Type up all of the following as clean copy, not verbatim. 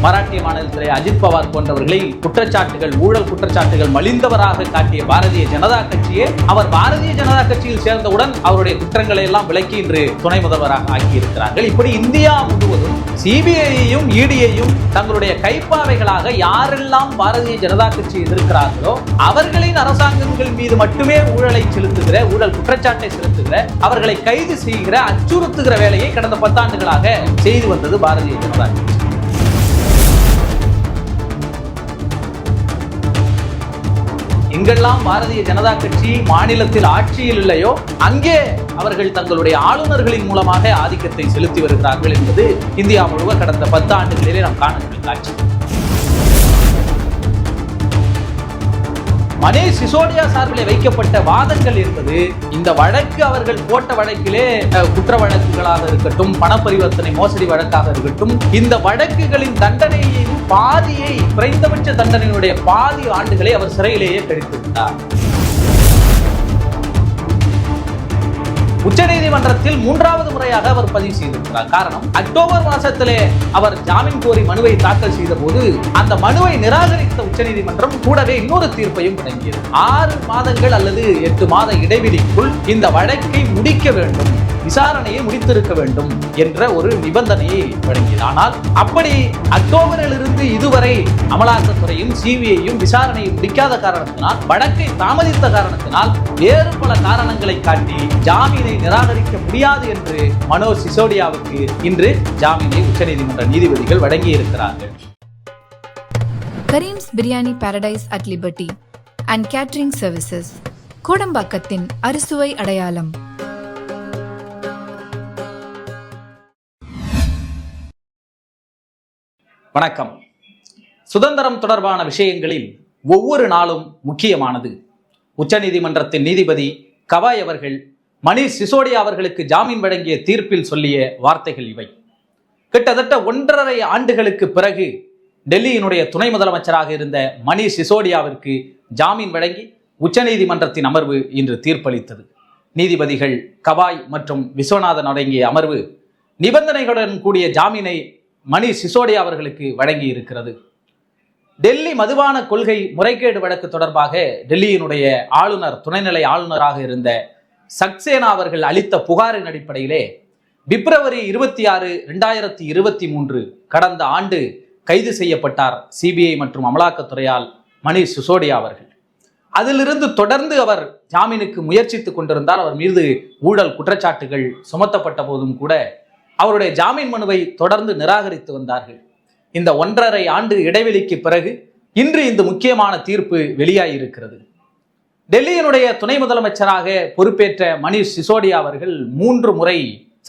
மராட்டிய மாநிலத்திலே அஜித் பவார் போன்றவர்களை குற்றச்சாட்டுகள், ஊழல் குற்றச்சாட்டுகள் மலிந்தவராக காட்டிய பாரதிய ஜனதா கட்சியே அவர் பாரதிய ஜனதா கட்சியில் சேர்ந்தவுடன் அவருடைய குற்றங்களை எல்லாம் விலக்கி இன்று துணை முதல்வராக ஆக்கியிருக்கிறார்கள். இப்படி இந்தியா முழுவதும் சிபிஐயையும் இடியையும் தங்களுடைய கைப்பாவைகளாக யாரெல்லாம் பாரதிய ஜனதா கட்சி எதிர்க்கிறார்களோ அவர்களின் அரசாங்கங்கள் மீது மட்டுமே ஊழலை செலுத்துகிற, ஊழல் குற்றச்சாட்டை செலுத்துகிற, அவர்களை கைது செய்கிற, அச்சுறுத்துகிற வேலையை கடந்த 10 ஆண்டுகளாக செய்து வந்தது பாரதிய ஜனதா கட்சி. எங்கெல்லாம் பாரதிய ஜனதா கட்சி மாநிலத்தில் ஆட்சியில் இல்லையோ அங்கே அவர்கள் தங்களுடைய ஆளுநர்களின் மூலமாக ஆதிக்கத்தை செலுத்தி வருகிறார்கள் என்பது இந்தியா முழுவதும் கடந்த 10 ஆண்டுகளிலே நாம் காணக்கூடிய காட்சி. மனீஷ் சிசோடியா சார்பிலே வைக்கப்பட்ட வாதங்கள் என்பது இந்த வழக்கு அவர்கள் போட்ட வழக்கிலே குற்ற வழக்குகளாக இருக்கட்டும், பண பரிவர்த்தனை மோசடி வழக்காக இருக்கட்டும், இந்த வழக்குகளின் தண்டனையின் பாதியை, குறைந்தபட்ச தண்டனையினுடைய பாதி ஆண்டுகளை அவர் சிறையிலேயே கழித்து விட்டார். உச்சநீதிமன்றத்தில் 3வது முறையாக அவர் பதிவு செய்திருக்கிறார். காரணம், அக்டோபர் மாதத்திலே அவர் ஜாமீன் கோரி மனுவை தாக்கல் செய்த போது அந்த மனுவை நிராகரித்த உச்சநீதிமன்றம் கூடவே இன்னொரு தீர்ப்பையும் வழங்கியது. 6 மாதங்கள் அல்லது 8 மாத இடைவெளிக்குள் இந்த வழக்கை முடிக்க வேண்டும், விசாரணையை முடித்திருக்க வேண்டும் என்ற ஒரு நிபந்தனையை வழங்கியது. ஆனால் அப்படி அக்டோபரிலிருந்து இதுவரை அமலாக்கத்துறையும் சிபிஐயும் விசாரணையை முடிக்காத காரணத்தினால், வழக்கை தாமதித்த காரணத்தினால், வேறு பல காரணங்களை காட்டி ஜாமீனை நிராகரிக்க முடியாது என்று மனோஜ் சிசோடியாவுக்கு இன்று ஜாமீனை உச்சநீதிமன்ற நீதிபதிகள் வழங்கி இருக்கிறார்கள். Karim's biryani paradise at liberty and catering services, கோடம்பாக்கத்தின் அறுசுவை அடையாளம். வணக்கம். சுதந்திரம் தொடர்பான விஷயங்களில் ஒவ்வொரு நாளும் முக்கியமானது. உச்சநீதிமன்றத்தின் நீதிபதி கவாய் அவர்கள் மனீஷ் சிசோடியா அவர்களுக்கு ஜாமீன் வழங்கிய தீர்ப்பில் சொல்லிய வார்த்தைகள் இவை. கிட்டத்தட்ட 1.5 ஆண்டுகளுக்கு பிறகு டெல்லியினுடைய துணை முதலமைச்சராக இருந்த மனீஷ் சிசோடியாவிற்கு ஜாமீன் வழங்கி உச்சநீதிமன்றத்தின் அமர்வு இன்று தீர்ப்பளித்தது. நீதிபதிகள் கவாய் மற்றும் விஸ்வநாதன் அடங்கிய அமர்வு நிபந்தனைகளுடன் கூடிய ஜாமீனை மனீஷ் சிசோடியா அவர்களுக்கு வழங்கி இருக்கிறது. டெல்லி மதுபான கொள்கை முறைகேடு வழக்கு தொடர்பாக டெல்லியினுடைய ஆளுநர், துணைநிலை ஆளுநராக இருந்த சக்சேனா அவர்கள் அளித்த புகாரின் அடிப்படையிலே பிப்ரவரி 26, 2023 கடந்த ஆண்டு கைது செய்யப்பட்டார் சிபிஐ மற்றும் அமலாக்கத்துறையால் மனீஷ் சிசோடியா அவர்கள். அதிலிருந்து தொடர்ந்து அவர் ஜாமீனுக்கு முயற்சித்துக் கொண்டிருந்தார். அவர் மீது ஊழல் குற்றச்சாட்டுகள் சுமத்தப்பட்ட போதும் கூட அவருடைய ஜாமீன் மனுவை தொடர்ந்து நிராகரித்து வந்தார்கள். இந்த 1.5 ஆண்டு இடைவெளிக்கு பிறகு இன்று இந்த முக்கியமான தீர்ப்பு வெளியாகியிருக்கிறது. டெல்லியினுடைய துணை முதலமைச்சராக பொறுப்பேற்ற மனீஷ் சிசோடியா அவர்கள் 3 முறை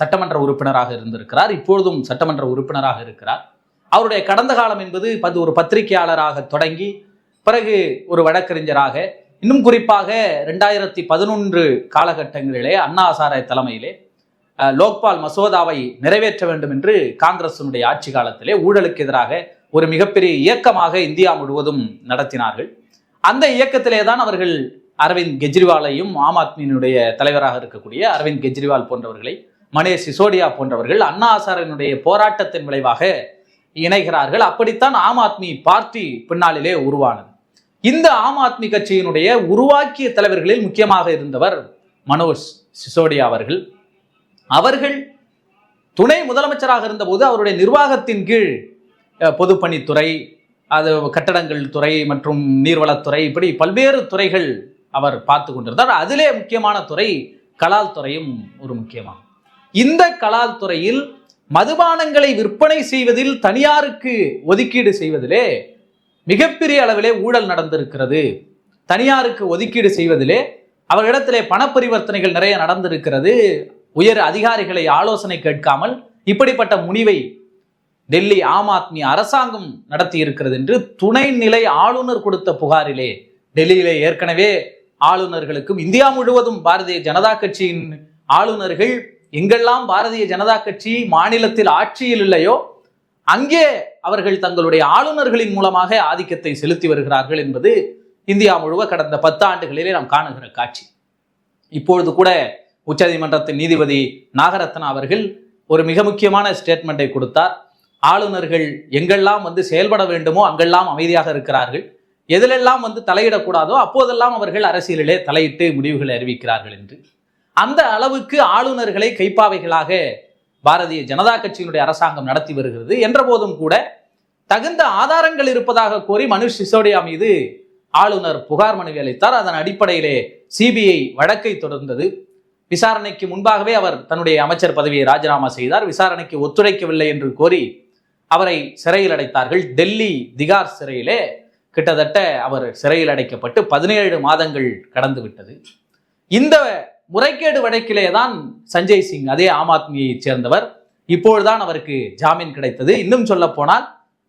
சட்டமன்ற உறுப்பினராக இருந்திருக்கிறார். இப்பொழுதும் சட்டமன்ற உறுப்பினராக இருக்கிறார். அவருடைய கடந்த காலம் என்பது ஒரு பத்திரிகையாளராக தொடங்கி பிறகு ஒரு வழக்கறிஞராக, இன்னும் குறிப்பாக 2011 காலகட்டங்களிலே அண்ணா ஹசாரே தலைமையிலே லோக்பால் மசோதாவை நிறைவேற்ற வேண்டும் என்று காங்கிரசினுடைய ஆட்சி காலத்திலே ஊழலுக்கு எதிராக ஒரு மிகப்பெரிய இயக்கமாக இந்தியா முழுவதும் நடத்தினார்கள். அந்த இயக்கத்திலே தான் அவர்கள் அரவிந்த் கெஜ்ரிவாலையும், ஆம் ஆத்மியினுடைய தலைவராக இருக்கக்கூடிய அரவிந்த் கெஜ்ரிவால் போன்றவர்களை, மனீஷ் சிசோடியா போன்றவர்கள் அண்ணா ஹசாரேனுடைய போராட்டத்தின் விளைவாக இணைகிறார்கள். அப்படித்தான் ஆம் ஆத்மி பார்ட்டி பின்னாளிலே உருவானது. இந்த ஆம் ஆத்மி கட்சியினுடைய உருவாக்கிய தலைவர்களில் முக்கியமாக இருந்தவர் மனோஜ் சிசோடியா அவர்கள். அவர்கள் துணை முதலமைச்சராக இருந்தபோது அவருடைய நிர்வாகத்தின் கீழ் பொதுப்பணித்துறை, அது கட்டடங்கள் துறை மற்றும் நீர்வளத்துறை, இப்படி பல்வேறு துறைகள் அவர் பார்த்து கொண்டிருந்தார். அதிலே முக்கியமான துறை கலால் துறையும் ஒரு முக்கியமாகும். இந்த கலால் துறையில் மதுபானங்களை விற்பனை செய்வதில் தனியாருக்கு ஒதுக்கீடு செய்வதிலே மிகப்பெரிய அளவிலே ஊழல் நடந்திருக்கிறது. தனியாருக்கு ஒதுக்கீடு செய்வதிலே அவர்களிடத்திலே பண பரிவர்த்தனைகள் நிறைய நடந்திருக்கிறது. உயர் அதிகாரிகளை ஆலோசனை கேட்காமல் இப்படிப்பட்ட முனிவை டெல்லி ஆம் ஆத்மி அரசாங்கம் நடத்தி இருக்கிறது என்று துணைநிலை ஆளுநர் கொடுத்த புகாரிலே, டெல்லியிலே ஏற்கனவே ஆளுநர்களுக்கும் இந்தியா முழுவதும் பாரதிய ஜனதா கட்சியின் ஆளுநர்கள் எங்கெல்லாம் பாரதிய ஜனதா கட்சி மாநிலத்தில் ஆட்சியில் இல்லையோ அங்கே அவர்கள் தங்களுடைய ஆளுநர்களின் மூலமாக ஆதிக்கத்தை செலுத்தி வருகிறார்கள் என்பது இந்தியா முழுவதும் கடந்த 10 ஆண்டுகளிலே நாம் காணுகிற காட்சி. இப்பொழுது கூட உச்சநீதிமன்றத்தின் நீதிபதி நாகரத்னா அவர்கள் ஒரு மிக முக்கியமான ஸ்டேட்மெண்ட்டை கொடுத்தார். ஆளுநர்கள் எங்கெல்லாம் செயல்பட வேண்டுமோ அங்கெல்லாம் அமைதியாக இருக்கிறார்கள், எதிலெல்லாம் தலையிடக்கூடாதோ அப்போதெல்லாம் அவர்கள் அரசியலிலே தலையிட்டு முடிவுகளை அறிவிக்கிறார்கள் என்று. அந்த அளவுக்கு ஆளுநர்களை கைப்பாவைகளாக பாரதிய ஜனதா கட்சியினுடைய அரசாங்கம் நடத்தி வருகிறது. என்ற போதும் கூட தகுந்த ஆதாரங்கள் இருப்பதாக கோரி மனுஷ் சிசோடியா மீது ஆளுநர் புகார் மனுவை அளித்தார். அதன் அடிப்படையிலே சிபிஐ வழக்கை தொடர்ந்தது. விசாரணைக்கு முன்பாகவே அவர் தன்னுடைய அமைச்சர் பதவியை ராஜினாமா செய்தார். விசாரணைக்கு ஒத்துழைக்கவில்லை என்று கோரி அவரை சிறையில் அடைத்தார்கள். டெல்லி திகார் சிறையிலே கிட்டத்தட்ட அவர் சிறையில் அடைக்கப்பட்டு 17 மாதங்கள் கடந்து விட்டது. இந்த முறைகேடு வழக்கிலே தான் சஞ்சய் சிங், அதே ஆம் ஆத்மியை சேர்ந்தவர், இப்பொழுதுதான் அவருக்கு ஜாமீன் கிடைத்தது. இன்னும் சொல்ல போனால்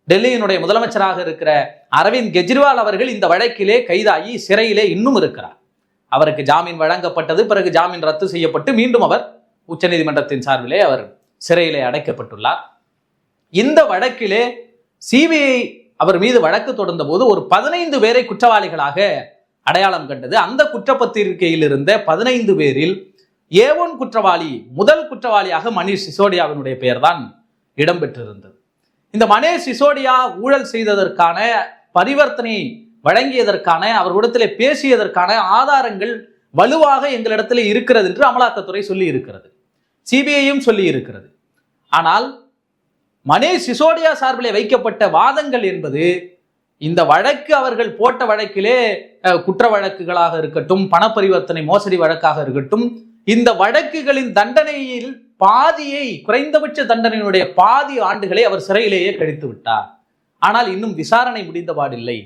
டெல்லியினுடைய முதலமைச்சராக இருக்கிற அரவிந்த் கெஜ்ரிவால் அவர்கள் இந்த வழக்கிலே கைதாகி சிறையிலே இன்னும் இருக்கிறார். அவருக்கு ஜாமீன் வழங்கப்பட்டது, பிறகு ஜாமீன் ரத்து செய்யப்பட்டு மீண்டும் அவர் உச்சநீதிமன்றத்தின் சார்பிலே அவர் சிறையிலே அடைக்கப்பட்டுள்ளார். இந்த வழக்கிலே சிபிஐ அவர் மீது வழக்கு தொடர்ந்த போது ஒரு 15 பேரை குற்றவாளிகளாக அடையாளம் கண்டது. அந்த குற்றப்பத்திரிகையில் இருந்த 15 பேரில் A1 குற்றவாளி, முதல் குற்றவாளியாக மணீஷ் சிசோடியாவினுடைய பெயர் தான் இடம்பெற்றிருந்தது. இந்த மணீஷ் சிசோடியா ஊழல் செய்ததற்கான, பரிவர்த்தனை வழங்கியதற்கான, அவர்களிடத்திலே பேசியதற்கான ஆதாரங்கள் வலுவாக எங்களிடத்தில் இருக்கிறது என்று அமலாக்கத்துறை சொல்லி இருக்கிறது, சிபிஐயும் சொல்லி இருக்கிறது. ஆனால் மணீஷ் சிசோடியா சார்பிலே வைக்கப்பட்ட வாதங்கள் என்பது இந்த வழக்கு அவர்கள் போட்ட வழக்கிலே குற்ற வழக்குகளாக இருக்கட்டும், பணப்பரிவர்த்தனை மோசடி வழக்காக இருக்கட்டும், இந்த வழக்குகளின் தண்டனையில் பாதியை, குறைந்தபட்ச தண்டனையினுடைய பாதி ஆண்டுகளை அவர் சிறையிலேயே கழித்து விட்டார். ஆனால் இன்னும் விசாரணை முடிந்தபாடில்லை.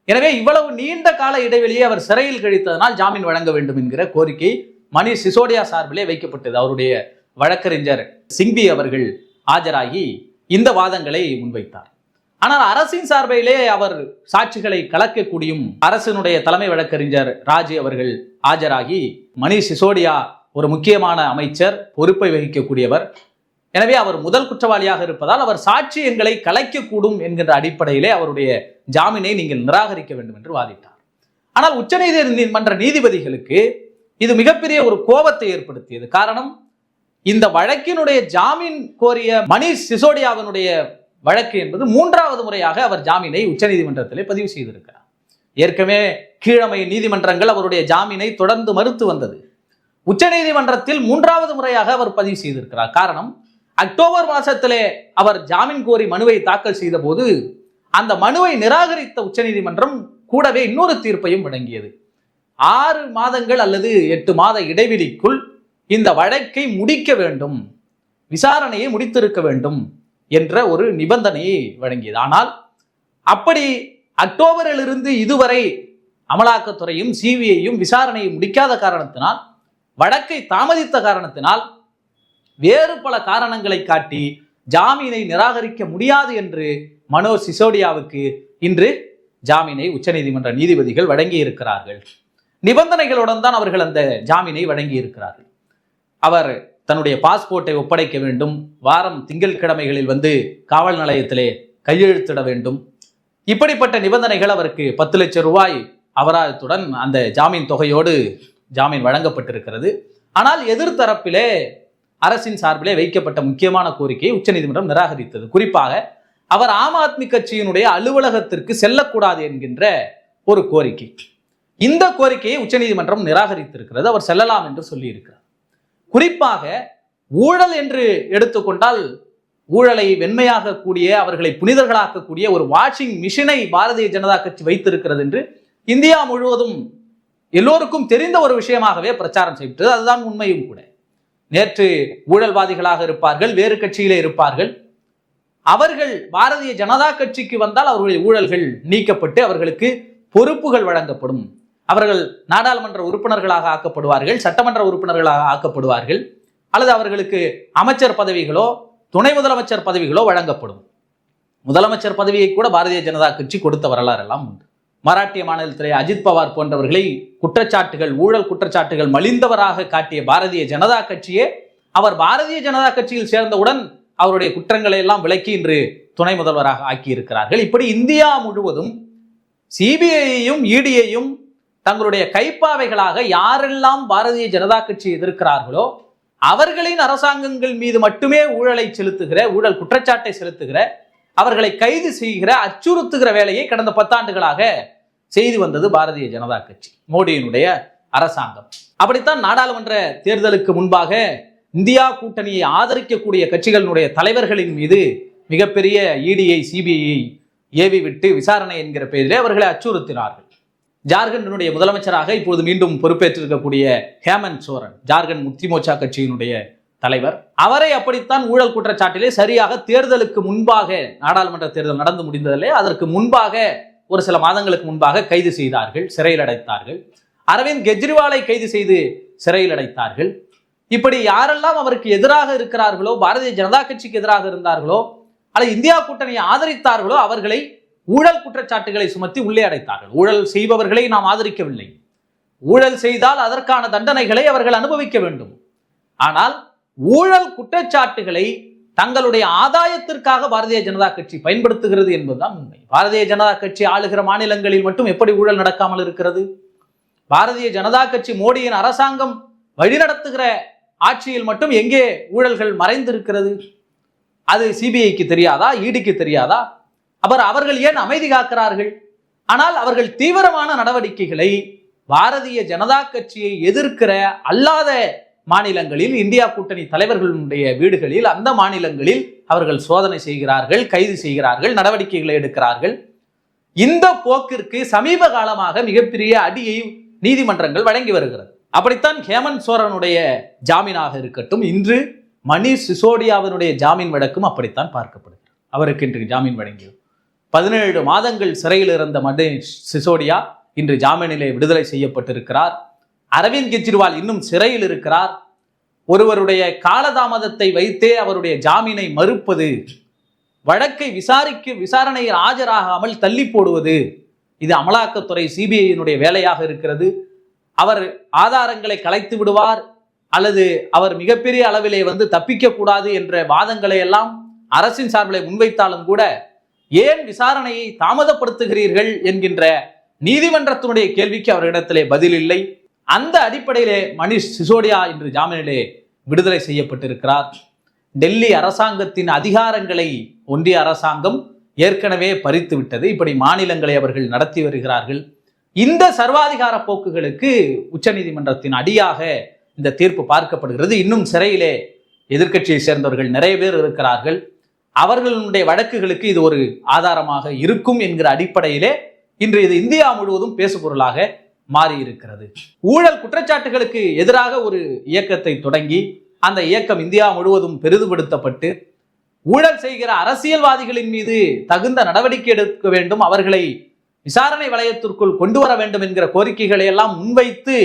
எனவே இவ்வளவு நீண்ட கால இடைவெளியை அவர் சிறையில் கழித்ததனால் ஜாமீன் வழங்க வேண்டும் என்கிற கோரிக்கை மணீஷ் சிசோடியா சார்பிலே வைக்கப்பட்டது. அவருடைய வழக்கறிஞர் சிங்வி அவர்கள் ஆஜராகி இந்த வாதங்களை முன்வைத்தார். ஆனால் அரசின் சார்பிலே அவர் சாட்சிகளை கலக்கக்கூடியும் அரசினுடைய தலைமை வழக்கறிஞர் ராஜி அவர்கள் ஆஜராகி, மணீஷ் சிசோடியா ஒரு முக்கியமான அமைச்சர், பொறுப்பை வகிக்கக்கூடியவர், எனவே அவர் முதல் குற்றவாளியாக இருப்பதால் அவர் சாட்சியங்களை கலைக்கக்கூடும் என்கின்ற அடிப்படையிலே அவருடைய ஜாமீனை நீங்கள் நிராகரிக்க வேண்டும் என்று வாதிட்டார். ஆனால் உச்சநீதிமன்ற நீதிபதிகளுக்கு இது மிகப்பெரிய ஒரு கோபத்தை ஏற்படுத்தியது. காரணம், இந்த வழக்கினுடைய ஜாமீன் கோரிய மணீஷ் சிசோடியாவினுடைய வழக்கு என்பது 3வது முறையாக அவர் ஜாமீனை உச்சநீதிமன்றத்திலே பதிவு செய்திருக்கிறார். ஏற்கனவே கீழமை நீதிமன்றங்கள் அவருடைய ஜாமீனை தொடர்ந்து மறுத்து வந்தது. உச்சநீதிமன்றத்தில் 3வது முறையாக அவர் பதிவு செய்திருக்கிறார். காரணம், அக்டோபர் மாதத்திலே அவர் ஜாமீன் கோரி மனுவை தாக்கல் செய்த போது அந்த மனுவை நிராகரித்த உச்சநீதிமன்றம் கூடவே இன்னொரு தீர்ப்பையும் வழங்கியது. 6 மாதங்கள் அல்லது 8 மாத இடைவெளிக்குள் இந்த வழக்கை முடிக்க வேண்டும், விசாரணையை முடித்திருக்க வேண்டும் என்ற ஒரு நிபந்தனையை வழங்கியது. ஆனால் அப்படி அக்டோபரிலிருந்து இதுவரை அமலாக்கத்துறையும் சிபிஐயும் விசாரணையை முடிக்காத காரணத்தினால், வழக்கை தாமதித்த காரணத்தினால், வேறு பல காரணங்களை காட்டி ஜாமீனை நிராகரிக்க முடியாது என்று மனோஜ் சிசோடியாவுக்கு இன்று ஜாமீனை உச்சநீதிமன்ற நீதிபதிகள் வழங்கி இருக்கிறார்கள். நிபந்தனைகளுடன் தான் அவர்கள் அந்த ஜாமீனை வழங்கி இருக்கிறார்கள். அவர் தன்னுடைய பாஸ்போர்ட்டை ஒப்படைக்க வேண்டும், வாரம் திங்கட்கிழமைகளில் காவல் நிலையத்திலே கையெழுத்திட வேண்டும். இப்படிப்பட்ட நிபந்தனைகள் அவருக்கு 10 லட்சம் ரூபாய் அபராதத்துடன் அந்த ஜாமீன் தொகையோடு ஜாமீன் வழங்கப்பட்டிருக்கிறது. ஆனால் எதிர்த்தரப்பிலே அரசின் சார்பிலே வைக்கப்பட்ட முக்கியமான கோரிக்கையை உச்சநீதிமன்றம் நிராகரித்தது. குறிப்பாக அவர் ஆம் ஆத்மி கட்சியினுடைய அலுவலகத்திற்கு செல்லக்கூடாது என்கின்ற ஒரு கோரிக்கை. இந்த கோரிக்கையை உச்சநீதிமன்றம் நிராகரித்திருக்கிறது. அவர் செல்லலாம் என்று சொல்லி இருக்கிறார். குறிப்பாக ஊழல் என்று எடுத்துக்கொண்டால், ஊழலை வெண்மையாக கூடிய, அவர்களை புனிதர்களாக்கக்கூடிய ஒரு வாஷிங் மிஷினை பாரதிய ஜனதா கட்சி வைத்திருக்கிறது என்று இந்தியா முழுவதும் எல்லோருக்கும் தெரிந்த ஒரு விஷயமாகவே பிரச்சாரம் செய்யப்பட்டது. அதுதான் உண்மையும் கூட. நேற்று ஊழல்வாதிகளாக இருப்பார்கள், வேறு கட்சியிலே இருப்பார்கள், அவர்கள் பாரதிய ஜனதா கட்சிக்கு வந்தால் அவர்களுடைய ஊழல்கள் நீக்கப்பட்டு அவர்களுக்கு பொறுப்புகள் வழங்கப்படும். அவர்கள் நாடாளுமன்ற உறுப்பினர்களாக ஆக்கப்படுவார்கள், சட்டமன்ற உறுப்பினர்களாக ஆக்கப்படுவார்கள், அல்லது அவர்களுக்கு அமைச்சர் பதவிகளோ துணை முதலமைச்சர் பதவிகளோ வழங்கப்படும். முதலமைச்சர் பதவியை கூட பாரதிய ஜனதா கட்சி கொடுத்த வரலாறு எல்லாம் உண்டு. மராட்டிய மாநிலத்திலே அஜித் பவார் போன்றவர்களை குற்றச்சாட்டுகள், ஊழல் குற்றச்சாட்டுகள் மலிந்தவராக காட்டிய பாரதிய ஜனதா கட்சியே அவர் பாரதிய ஜனதா கட்சியில் சேர்ந்தவுடன் அவருடைய குற்றங்களை எல்லாம் விலக்கி இன்று துணை முதல்வராக ஆக்கி இருக்கிறார்கள். இப்படி இந்தியா முழுவதும் சிபிஐயையும் இடியையும் தங்களுடைய கைப்பாவைகளாக யாரெல்லாம் பாரதிய ஜனதா கட்சி எதிர்க்கிறார்களோ அவர்களின் அரசாங்கங்கள் மீது மட்டுமே ஊழலை செலுத்துகிற, ஊழல் குற்றச்சாட்டை செலுத்துகிற, அவர்களை கைது செய்கிற, அச்சுறுத்துகிற வேலையை கடந்த 10 ஆண்டுகளாக செய்து வந்தது பாரதிய ஜனதா கட்சி, மோடியினுடைய அரசாங்கம். அப்படித்தான் நாடாளுமன்ற தேர்தலுக்கு முன்பாக இந்தியா கூட்டணியை ஆதரிக்கக்கூடிய கட்சிகளினுடைய தலைவர்களின் மீது மிகப்பெரிய இடியை, சிபிஐ ஏவி விட்டு விசாரணை என்கிற பெயரிலே அவர்களை அச்சுறுத்தினார்கள். ஜார்க்கண்டினுடைய முதலமைச்சராக இப்போது மீண்டும் பொறுப்பேற்றிருக்கக்கூடிய ஹேமந்த் சோரன், ஜார்க்கண்ட் முக்தி மோர்ச்சா கட்சியினுடைய தலைவர், அவரை அப்படித்தான் ஊழல் குற்றச்சாட்டிலே சரியாக தேர்தலுக்கு முன்பாக, நாடாளுமன்ற தேர்தல் நடந்து முடிந்ததில்லை, அதற்கு முன்பாக ஒரு சில மாதங்களுக்கு முன்பாக கைது செய்தார்கள், சிறையில் அடைத்தார்கள். அரவிந்த் கெஜ்ரிவாலை கைது செய்து சிறையில் அடைத்தார்கள். இப்படி யாரெல்லாம் அவருக்கு எதிராக இருக்கிறார்களோ, பாரதிய ஜனதா கட்சிக்கு எதிராக இருந்தார்களோ அல்லது இந்தியா கூட்டணியை ஆதரித்தார்களோ அவர்களை ஊழல் குற்றச்சாட்டுகளை சுமத்தி உள்ளே அடைத்தார்கள். ஊழல் செய்பவர்களை நாம் ஆதரிக்கவில்லை, ஊழல் செய்தால் அதற்கான தண்டனைகளை அவர்கள் அனுபவிக்க வேண்டும். ஆனால் ஊழல் குற்றச்சாட்டுகளை தங்களுடைய ஆதாயத்திற்காக பாரதிய ஜனதா கட்சி பயன்படுத்துகிறது என்பதுதான் உண்மை. பாரதிய ஜனதா கட்சி ஆளுகிற மாநிலங்களில் மட்டும் எப்படி ஊழல் நடக்காமல் இருக்கிறது? பாரதிய ஜனதா கட்சி மோடியின் அரசாங்கம் வழிநடத்துகிற ஆட்சியில் மட்டும் எங்கே ஊழல்கள் மறைந்திருக்கிறது? அது சிபிஐக்கு தெரியாதா? இடிக்கு தெரியாதா? அவர்கள் ஏன் அமைதி காக்கிறார்கள்? ஆனால் அவர்கள் தீவிரமான நடவடிக்கைகளை பாரதிய ஜனதா கட்சியை எதிர்க்கிற அல்லாத மாநிலங்களில், இந்தியா கூட்டணி தலைவர்களுடைய வீடுகளில், அந்த மாநிலங்களில் அவர்கள் சோதனை செய்கிறார்கள், கைது செய்கிறார்கள், நடவடிக்கைகளை எடுக்கிறார்கள். இந்த போக்கிற்கு சமீப காலமாக மிகப்பெரிய அடியை நீதிமன்றங்கள் வழங்கி வருகிறது. அப்படித்தான் ஹேமந்த் சோரனுடைய ஜாமீனாக இருக்கட்டும், இன்று மணீஷ் சிசோடியாவினுடைய ஜாமீன் வழக்கும் அப்படித்தான் பார்க்கப்படுகிறது. அவருக்கு இன்று ஜாமீன் வழங்கியது. 17 மாதங்கள் சிறையில் இருந்த மணீஷ் சிசோடியா இன்று ஜாமீனிலே விடுதலை செய்யப்பட்டிருக்கிறார். அரவிந்த் கெஜ்ரிவால் இன்னும் சிறையில் இருக்கிறார். ஒருவருடைய காலதாமதத்தை வைத்தே அவருடைய ஜாமீனை மறுப்பது, வழக்கை விசாரணையில் ஆஜராகாமல் தள்ளி போடுவது, இது அமலாக்கத்துறை சிபிஐயினுடைய வேலையாக இருக்கிறது. அவர் ஆதாரங்களை கலைத்து விடுவார் அல்லது அவர் மிகப்பெரிய அளவிலே தப்பிக்க கூடாது என்ற வாதங்களை எல்லாம் அரசின் சார்பில் முன்வைத்தாலும் கூட ஏன் விசாரணையை தாமதப்படுத்துகிறீர்கள் என்கின்ற நீதிமன்றத்தினுடைய கேள்விக்கு அவரிடத்திலே பதில் இல்லை. அந்த அடிப்படையிலே மணீஷ் சிசோடியா இன்று ஜாமீனிலே விடுதலை செய்யப்பட்டிருக்கிறார். டெல்லி அரசாங்கத்தின் அதிகாரங்களை ஒன்றிய அரசாங்கம் ஏற்கனவே பறித்து விட்டது. இப்படி மாநிலங்களை அவர்கள் நடத்தி வருகிறார்கள். இந்த சர்வாதிகார போக்குகளுக்கு உச்சநீதிமன்றத்தின் அடியாக இந்த தீர்ப்பு பார்க்கப்படுகிறது. இன்னும் சிறையிலே எதிர்க்கட்சியை சேர்ந்தவர்கள் நிறைய பேர் இருக்கிறார்கள். அவர்களுடைய வழக்குகளுக்கு இது ஒரு ஆதாரமாக இருக்கும் என்கிற அடிப்படையிலே இன்று இது இந்தியா முழுவதும் பேசுபொருளாக மாறி இருக்கிறது. ஊழல் குற்றச்சாட்டுகளுக்கு எதிராக ஒரு இயக்கத்தை தொடங்கி அந்த இயக்கம் இந்தியா முழுவதும் பெரிதுபடுத்தப்பட்டு ஊழல் செய்கிற அரசியல்வாதிகளின் மீது தகுந்த நடவடிக்கை எடுக்க வேண்டும், அவர்களை விசாரணை வளையத்திற்குள் கொண்டு வர வேண்டும் என்கிற கோரிக்கைகளை எல்லாம் முன்வைத்து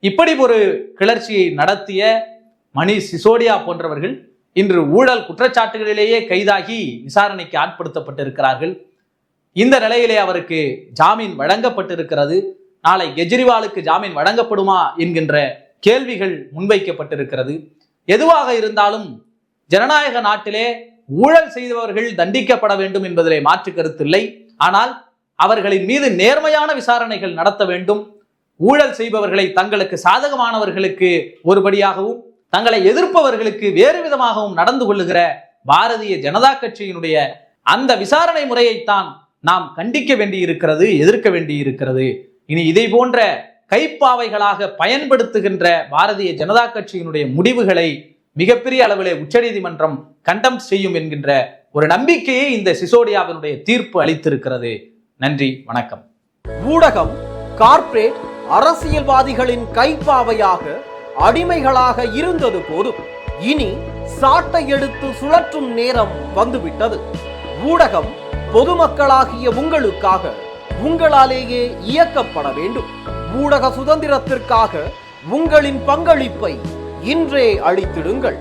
இப்படி ஒரு கிளர்ச்சியை நடத்திய மணீஷ் சிசோடியா போன்றவர்கள் இன்று ஊழல் குற்றச்சாட்டுகளிலேயே கைதாகி விசாரணைக்கு ஆட்படுத்தப்பட்டிருக்கிறார்கள். இந்த நிலையிலே அவருக்கு ஜாமீன் வழங்கப்பட்டிருக்கிறது. நாளை கெஜ்ரிவாலுக்கு ஜாமீன் வழங்கப்படுமா என்கின்ற கேள்விகள் முன்வைக்கப்பட்டிருக்கிறது. எதுவாக இருந்தாலும் ஜனநாயக நாட்டிலே ஊழல் செய்தவர்கள் தண்டிக்கப்பட வேண்டும் என்பதிலே மாற்று கருத்தில்லை. ஆனால் அவர்களின் மீது நேர்மையான விசாரணைகள் நடத்த வேண்டும். ஊழல் செய்பவர்களை தங்களுக்கு சாதகமானவர்களுக்கு ஒருபடியாகவும் தங்களை எதிர்ப்பவர்களுக்கு வேறு விதமாகவும் நடந்து கொள்ளுகிற பாரதிய ஜனதா கட்சியினுடைய அந்த விசாரணை முறையைத்தான் நாம் கண்டிக்க வேண்டி இருக்கிறது, எதிர்க்க வேண்டி இருக்கிறது. இனி இதை போன்ற கைப்பாவைகளாக பயன்படுத்துகின்ற பாரதிய ஜனதா கட்சியினுடைய முடிவுகளை மிகப்பெரிய அளவிலே உச்சநீதிமன்றம் கண்டம் செய்யும் என்கின்ற ஒரு நம்பிக்கையை இந்த சிசோடியாவினுடைய தீர்ப்பு அளித்திருக்கிறது. நன்றி, வணக்கம். ஊடகம் கார்ப்பரேட் அரசியல்வாதிகளின் கைப்பாவையாக அடிமைகளாக இருந்தது போதும், இனி சாட்டை எடுத்து சுழற்றும் நேரம் வந்துவிட்டது. ஊடகம் பொதுமக்களாகிய உங்களுக்காக, உங்களாலேயே இயக்கப்பட வேண்டும். ஊடக சுதந்திரத்திற்காக உங்களின் பங்களிப்பை இன்றே அளித்திடுங்கள்.